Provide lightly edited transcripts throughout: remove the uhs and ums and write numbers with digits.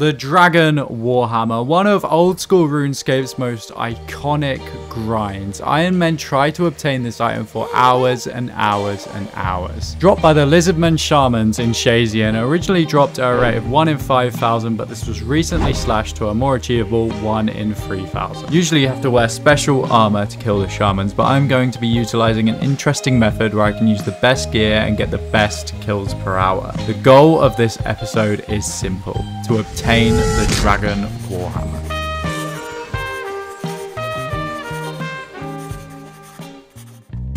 The Dragon Warhammer, one of old school RuneScape's most iconic grinds. Iron Men tried to obtain this item for hours and hours and hours. Dropped by the Lizardman Shamans in HCIM, originally dropped at a rate of 1 in 5,000, but this was recently slashed to a more achievable 1 in 3,000. Usually you have to wear special armor to kill the Shamans, but I'm going to be utilizing an interesting method where I can use the best gear and get the best kills per hour. The goal of this episode is simple: to obtain the Dragon Warhammer.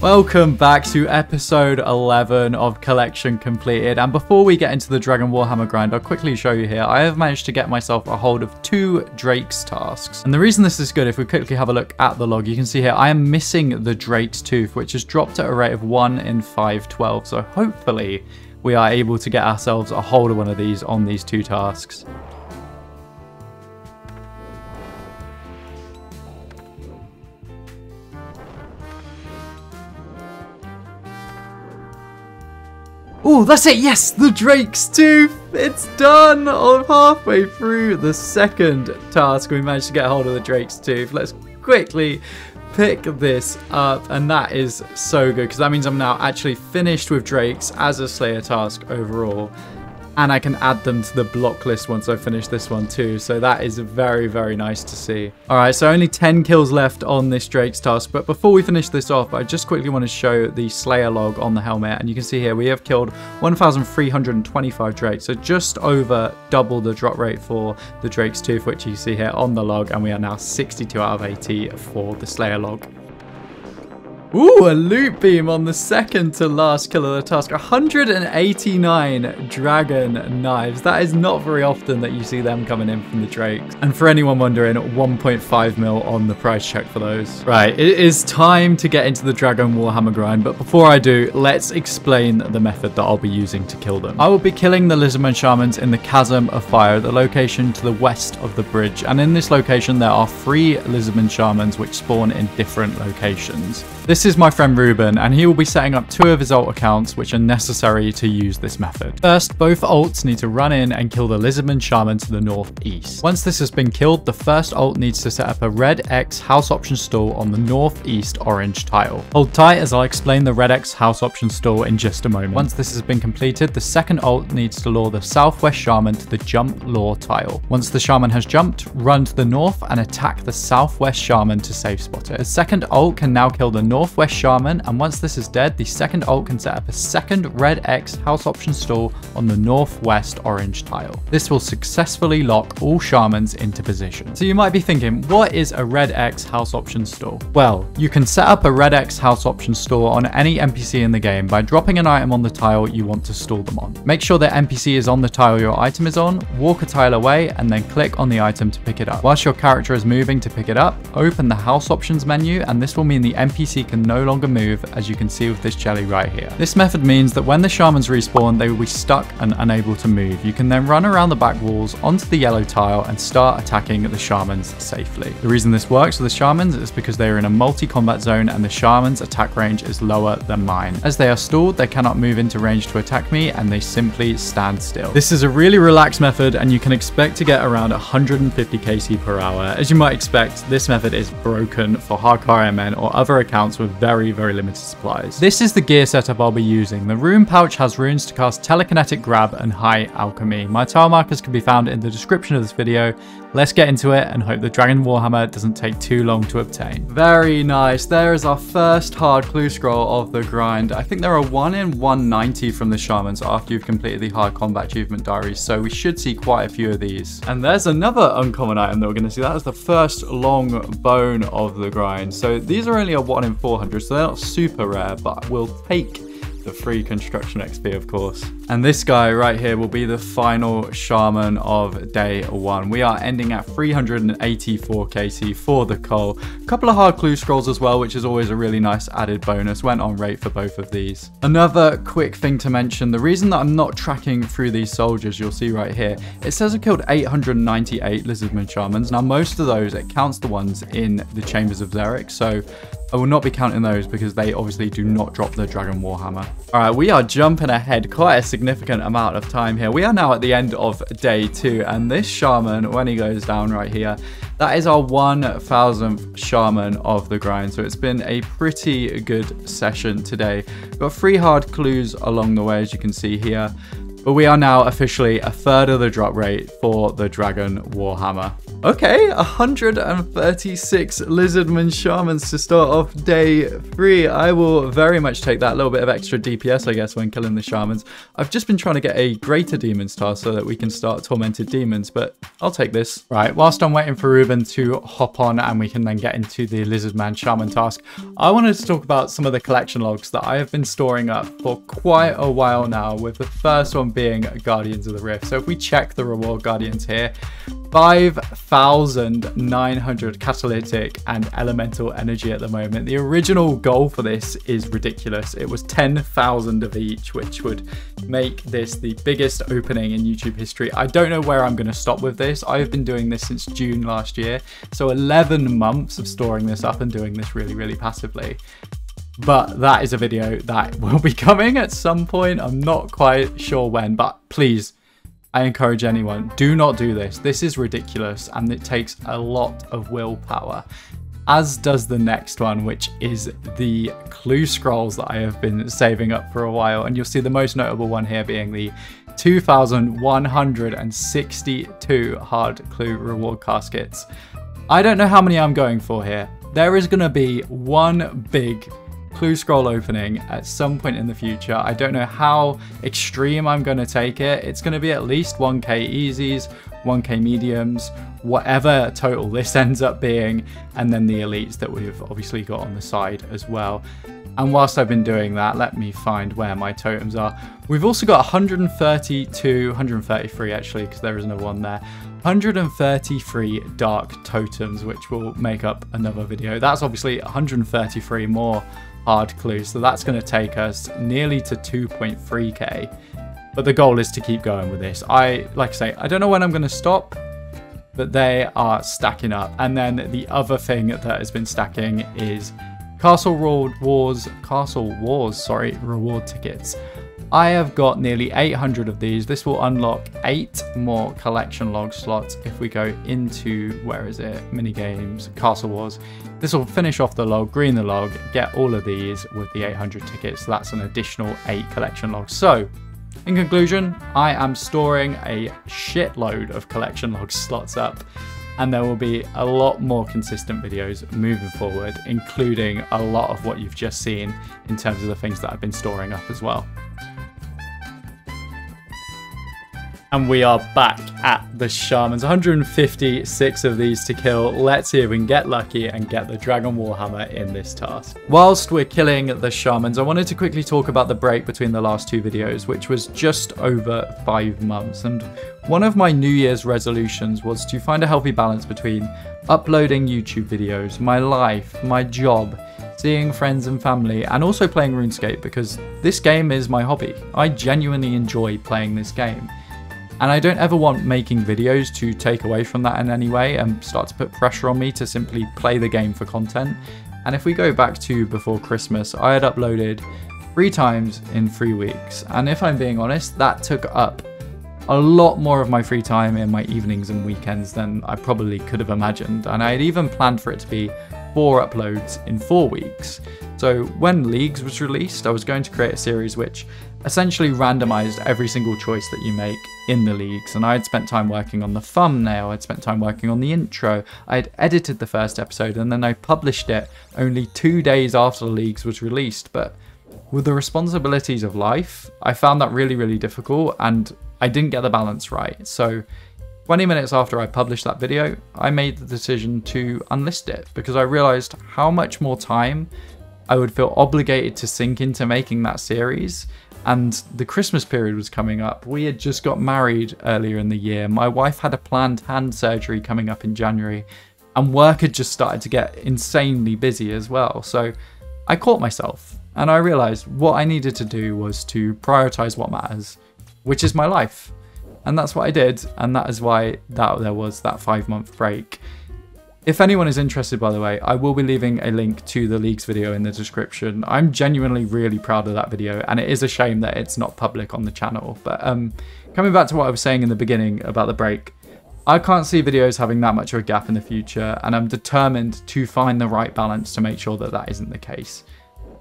Welcome back to episode 11 of Collection Completed, and before we get into the Dragon Warhammer grind, I'll quickly show you here. I have managed to get myself a hold of 2 Drake's tasks, and the reason this is good, if we quickly have a look at the log, you can see here I am missing the Drake's Tooth, which has dropped at a rate of 1 in 512, so hopefully we are able to get ourselves a hold of one of these on these 2 tasks. Oh, that's it. Yes, the Drake's Tooth. It's done. I'm halfway through the second task. We managed to get a hold of the Drake's Tooth. Let's quickly pick this up, and that is so good because that means I'm now actually finished with Drakes as a Slayer task overall, and I can add them to the block list once I finish this one too, so that is very, very nice to see. Alright, so only 10 kills left on this Drake's task, but before we finish this off, I just quickly want to show the Slayer log on the helmet, and you can see here we have killed 1,325 Drakes, so just over double the drop rate for the Drake's Tooth, which you see here on the log, and we are now 62 out of 80 for the Slayer log. Ooh, a loot beam on the second to last kill of the task. 189 dragon knives. That is not very often that you see them coming in from the Drakes. And for anyone wondering, 1.5 mil on the price check for those. Right, it is time to get into the Dragon Warhammer grind. But before I do, let's explain the method that I'll be using to kill them. I will be killing the Lizardman Shamans in the Chasm of Fire, the location to the west of the bridge. And in this location, there are 3 Lizardman Shamans which spawn in different locations. This is my friend Ruben, and he will be setting up 2 of his alt accounts which are necessary to use this method. First, both alts need to run in and kill the Lizardman Shaman to the northeast. Once this has been killed, the first alt needs to set up a red X house option stall on the northeast orange tile. Hold tight as I'll explain the red X house option stall in just a moment. Once this has been completed, the second alt needs to lure the southwest shaman to the jump lure tile. Once the shaman has jumped, run to the north and attack the southwest shaman to safe spot it. The second alt can now kill the northwest shaman, and once this is dead, the second alt can set up a second red X house option stall on the northwest orange tile. This will successfully lock all shamans into position. So you might be thinking, what is a red X house option stall? Well, you can set up a red X house option stall on any NPC in the game by dropping an item on the tile you want to stall them on. Make sure that NPC is on the tile your item is on, walk a tile away, and then click on the item to pick it up. Whilst your character is moving to pick it up, open the house options menu, and this will mean the NPC can no longer move, as you can see with this jelly right here. This method means that when the shamans respawn, they will be stuck and unable to move. You can then run around the back walls onto the yellow tile and start attacking the shamans safely. The reason this works for the shamans is because they are in a multi-combat zone and the shamans' attack range is lower than mine. As they are stalled, they cannot move into range to attack me, and they simply stand still. This is a really relaxed method, and you can expect to get around 150 KC per hour. As you might expect, this method is broken for hardcore men or other accounts with very limited supplies. This is the gear setup I'll be using. The rune pouch has runes to cast telekinetic grab and high alchemy. My tile markers can be found in the description of this video. Let's get into it and hope the Dragon Warhammer doesn't take too long to obtain. Very nice. There is our first hard clue scroll of the grind. I think there are 1 in 190 from the shamans after you've completed the hard combat achievement diaries, so we should see quite a few of these. And there's another uncommon item that we're going to see. That is the first long bone of the grind. So these are only a 1 in 400, so they're not super rare, but we'll take the free construction XP, of course. And this guy right here will be the final shaman of day 1. We are ending at 384 KC for the coal. A couple of hard clue scrolls as well, which is always a really nice added bonus. Went on rate for both of these. Another quick thing to mention, the reason that I'm not tracking through these soldiers, you'll see right here, it says I killed 898 Lizardman Shamans. Now most of those, it counts the ones in the Chambers of Xeric, so I will not be counting those because they obviously do not drop the Dragon Warhammer. All right, we are jumping ahead quite a significant amount of time here. We are now at the end of day 2, and this shaman, when he goes down right here, that is our 1000th shaman of the grind. So it's been a pretty good session today. Got 3 hard clues along the way, as you can see here. But we are now officially a third of the drop rate for the Dragon Warhammer. Okay, 136 Lizardman Shamans to start off day 3. I will very much take that little bit of extra DPS, I guess, when killing the Shamans. I've just been trying to get a Greater Demons task so that we can start Tormented Demons, but I'll take this. Right, whilst I'm waiting for Ruben to hop on and we can then get into the Lizardman Shaman task, I wanted to talk about some of the collection logs that I have been storing up for quite a while now, with the first one being Guardians of the Rift. So if we check the reward Guardians here, 5,900 catalytic and elemental energy at the moment. The original goal for this is ridiculous. It was 10,000 of each, which would make this the biggest opening in YouTube history. I don't know where I'm going to stop with this. I've been doing this since June last year. So 11 months of storing this up and doing this really passively. But that is a video that will be coming at some point. I'm not quite sure when, but please, I encourage anyone, do not do this. This is ridiculous and it takes a lot of willpower, as does the next one, which is the clue scrolls that I have been saving up for a while. And you'll see the most notable one here being the 2,162 hard clue reward caskets. I don't know how many I'm going for here. There is going to be one big clue scroll opening at some point in the future. I don't know how extreme I'm going to take it. It's going to be at least 1k easies, 1k mediums, whatever total this ends up being, and then the elites that we've obviously got on the side as well. And whilst I've been doing that, let me find where my totems are. We've also got 133 actually, because there isn't a one there. 133 dark totems, which will make up another video. That's obviously 133 more hard clues, so that's going to take us nearly to 2.3k. But the goal is to keep going with this. Like I say, I don't know when I'm going to stop, but they are stacking up. And then the other thing that has been stacking is Castle Wars, reward tickets. I have got nearly 800 of these. This will unlock 8 more collection log slots if we go into, where is it? Mini games, Castle Wars. This will finish off the log, green the log, get all of these with the 800 tickets. So that's an additional 8 collection logs. So in conclusion, I am storing a shitload of collection log slots up, and there will be a lot more consistent videos moving forward, including a lot of what you've just seen in terms of the things that I've been storing up as well. And we are back at the Shamans. 156 of these to kill. Let's see if we can get lucky and get the Dragon Warhammer in this task. Whilst we're killing the Shamans, I wanted to quickly talk about the break between the last 2 videos, which was just over 5 months. And one of my New Year's resolutions was to find a healthy balance between uploading YouTube videos, my life, my job, seeing friends and family, and also playing RuneScape, because this game is my hobby. I genuinely enjoy playing this game. And I don't ever want making videos to take away from that in any way and start to put pressure on me to simply play the game for content. And if we go back to before Christmas, I had uploaded 3 times in 3 weeks. And if I'm being honest, that took up a lot more of my free time in my evenings and weekends than I probably could have imagined. And I had even planned for it to be 4 uploads in 4 weeks. So when Leagues was released, I was going to create a series which essentially randomized every single choice that you make in the Leagues. And I had spent time working on the thumbnail, I'd spent time working on the intro, I had edited the first episode, and then I published it only 2 days after the Leagues was released. But with the responsibilities of life, I found that really difficult, and I didn't get the balance right. So 20 minutes after I published that video, I made the decision to unlist it, because I realized how much more time I would feel obligated to sink into making that series. And the Christmas period was coming up. We had just got married earlier in the year. My wife had a planned hand surgery coming up in January, and work had just started to get insanely busy as well. So I caught myself and I realized what I needed to do was to prioritize what matters, which is my life. And that's what I did. And that is why there was that 5-month break. If anyone is interested, by the way, I will be leaving a link to the leaks video in the description. I'm genuinely really proud of that video, and it is a shame that it's not public on the channel. But coming back to what I was saying in the beginning about the break, I can't see videos having that much of a gap in the future, and I'm determined to find the right balance to make sure that that isn't the case.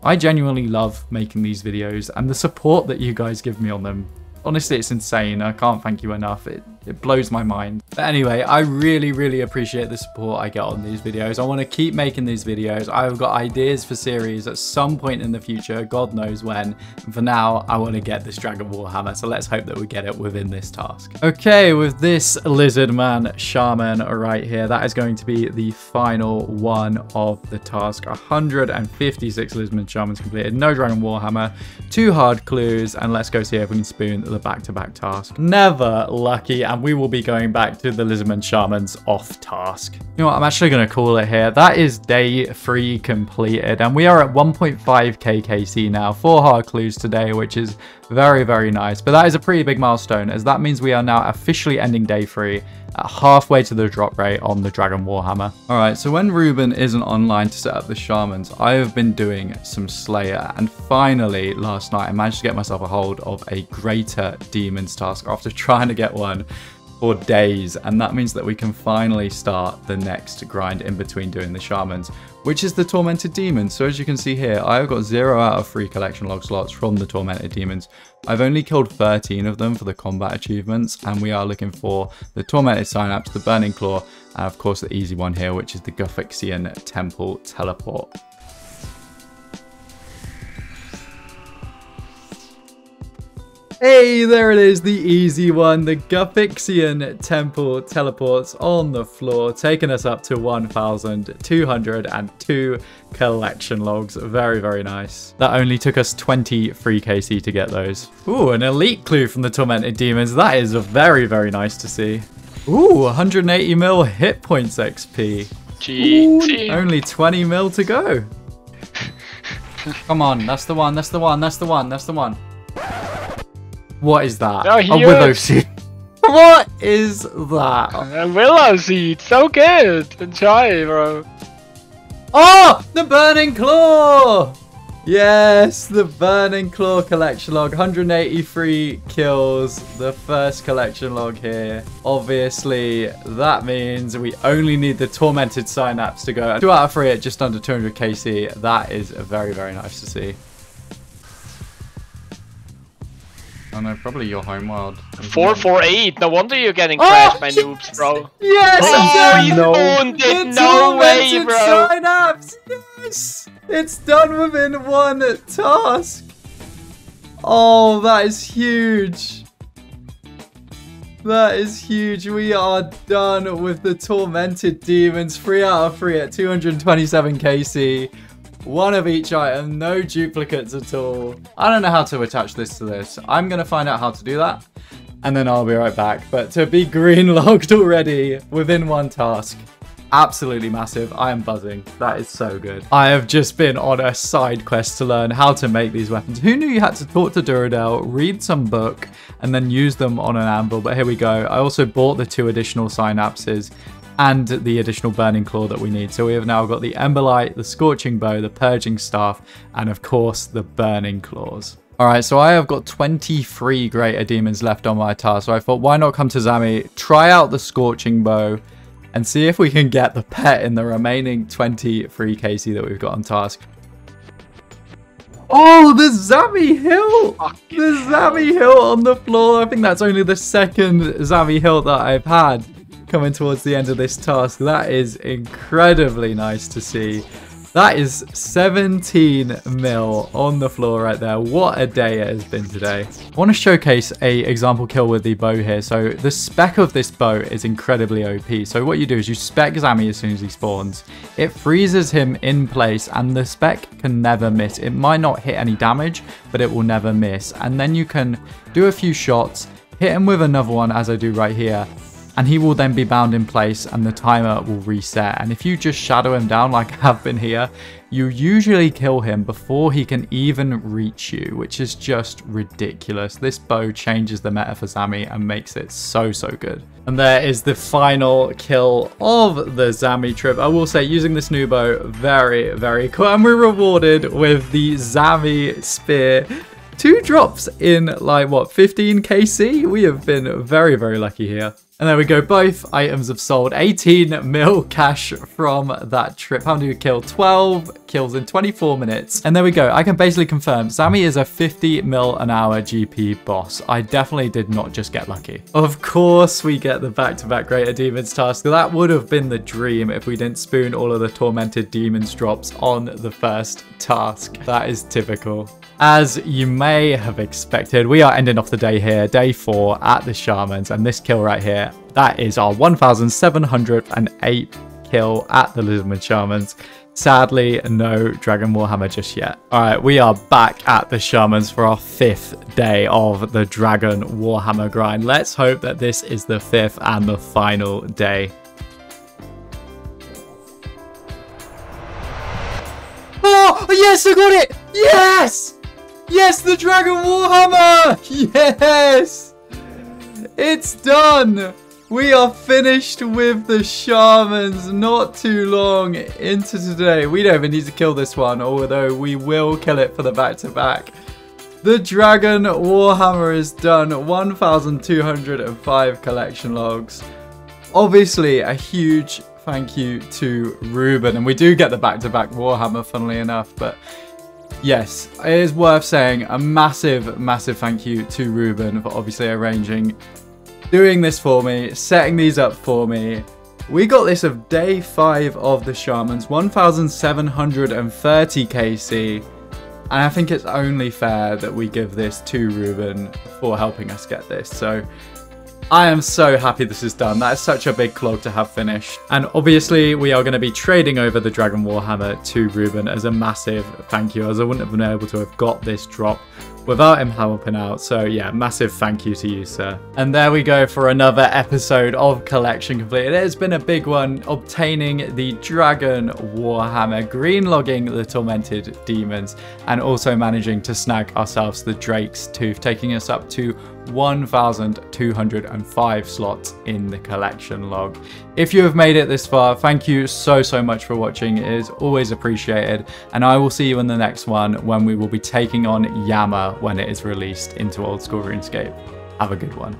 I genuinely love making these videos, and the support that you guys give me on them, honestly, it's insane. I can't thank you enough. It blows my mind. But anyway, I really, really appreciate the support I get on these videos. I want to keep making these videos. I've got ideas for series at some point in the future, God knows when. And for now, I want to get this Dragon Warhammer, so let's hope that we get it within this task. Okay, with this Lizardman Shaman right here, that is going to be the final one of the task. 156 Lizardman Shamans completed, no Dragon Warhammer, 2 hard clues, and let's go see if we can spoon the back-to-back task. Never lucky. And we will be going back to the Lizardman Shamans off task. You know what, I'm actually going to call it here. That is day 3 completed, and we are at 1.5k KC now. 4 hard clues today, which is very, very nice. But that is a pretty big milestone, as that means we are now officially ending day 3 at halfway to the drop rate on the Dragon Warhammer. Alright, so when Ruben isn't online to set up the Shamans, I have been doing some Slayer, and finally last night I managed to get myself a hold of a Greater Demons task after trying to get one for days, and that means that we can finally start the next grind in between doing the Shamans, which is the Tormented Demons. So as you can see here, I've got 0 out of 3 collection log slots from the Tormented Demons. I've only killed 13 of them for the combat achievements, and we are looking for the Tormented Synapse, the Burning Claw, and of course the easy one here, which is the Guphixian Temple Teleport. Hey, there it is, the easy one, the Guphixian Temple Teleports on the floor, taking us up to 1,202 collection logs. Very, very nice. That only took us 20 free KC to get those. Ooh, an elite clue from the Tormented Demons. That is very, very nice to see. Ooh, 180 mil hit points XP. GG. Only 20 mil to go. Come on, that's the one, that's the one, that's the one, that's the one. What is that? Oh, a willow seed. What is that? A willow seed. So good. Enjoy, bro. Oh, the Burning Claw. Yes, the Burning Claw collection log. 183 kills. The first collection log here. Obviously, that means we only need the Tormented Synapse to go. 2 out of 3 at just under 200 KC. That is very, very nice to see. Oh no, probably your home world. 448. No wonder you're getting crashed by noobs, bro. Yes! Oh, you spawned it. No way, bro. Synapse. Yes! It's done within 1 task. Oh, that is huge. That is huge. We are done with the Tormented Demons. 3 out of 3 at 227 KC. 1 of each item, no duplicates at all. I don't know how to attach this to this. I'm going to find out how to do that, and then I'll be right back. But to be green logged already within 1 task, absolutely massive. I am buzzing. That is so good. I have just been on a side quest to learn how to make these weapons. Who knew you had to talk to Duradel, read some book, and then use them on an anvil? But here we go. I also bought the 2 additional synapses and the additional Burning Claw that we need. So we have now got the Emberlight, the Scorching Bow, the Purging Staff, and of course the Burning Claws. Alright, so I have got 23 Greater Demons left on my task. So I thought, why not come to Zami, try out the Scorching Bow, and see if we can get the pet in the remaining 23 KC that we've got on task. Oh, the Zami Hill! The Zami Hill on the floor. I think that's only the 2nd Zami Hill that I've had coming towards the end of this task. That is incredibly nice to see. That is 17 mil on the floor right there. What a day it has been today. I want to showcase a example kill with the bow here. So the spec of this bow is incredibly OP. So what you do is you spec Zami as soon as he spawns. It freezes him in place and the spec can never miss. It might not hit any damage, but it will never miss. And then you can do a few shots, hit him with another one as I do right here, and he will then be bound in place and the timer will reset. And if you just shadow him down like I have been here, you usually kill him before he can even reach you, which is just ridiculous. This bow changes the meta for Zami and makes it so good. And there is the final kill of the Zami trip. I will say, using this new bow, very cool. And we're rewarded with the Zami spear. 2 drops in like, what, 15 KC? We have been very lucky here. And there we go, both items have sold. 18 mil cash from that trip. How many did we kill? 12 kills in 24 minutes. And there we go, I can basically confirm Zami is a 50 mil an hour GP boss. I definitely did not just get lucky. Of course we get the back-to-back Greater Demons task. That would have been the dream if we didn't spoon all of the Tormented Demons drops on the first task. That is typical. As you may have expected, we are ending off the day here, day 4 at the Shamans, and this kill right here, that is our 1,708 kill at the Lizardman Shamans. Sadly, no Dragon Warhammer just yet. Alright, we are back at the Shamans for our 5th day of the Dragon Warhammer grind. Let's hope that this is the 5th and the final day. Oh, yes, I got it! Yes! Yes, the Dragon Warhammer! Yes! It's done! We are finished with the Shamans not too long into today. We don't even need to kill this one, although we will kill it for the back-to-back. The Dragon Warhammer is done. 1,205 collection logs. Obviously, a huge thank you to Ruben. And we do get the back-to-back Warhammer, funnily enough, but yes, it is worth saying a massive thank you to Ruben for obviously doing this for me, setting these up for me. We got this of day 5 of the Shamans, 1,730 KC, and I think it's only fair that we give this to Ruben for helping us get this. So I am so happy this is done. That is such a big clog to have finished. And obviously we are going to be trading over the Dragon Warhammer to Ruben as a massive thank you, as I wouldn't have been able to have got this drop without him helping out. So yeah, massive thank you to you, sir. And there we go for another episode of Collection Completed. It has been a big one, obtaining the Dragon Warhammer, green logging the Tormented Demons, and also managing to snag ourselves the Drake's Tooth, taking us up to 1,205 slots in the collection log. If you have made it this far, thank you so much for watching. It is always appreciated, and I will see you in the next one when we will be taking on Yama when it is released into Old School RuneScape. Have a good one.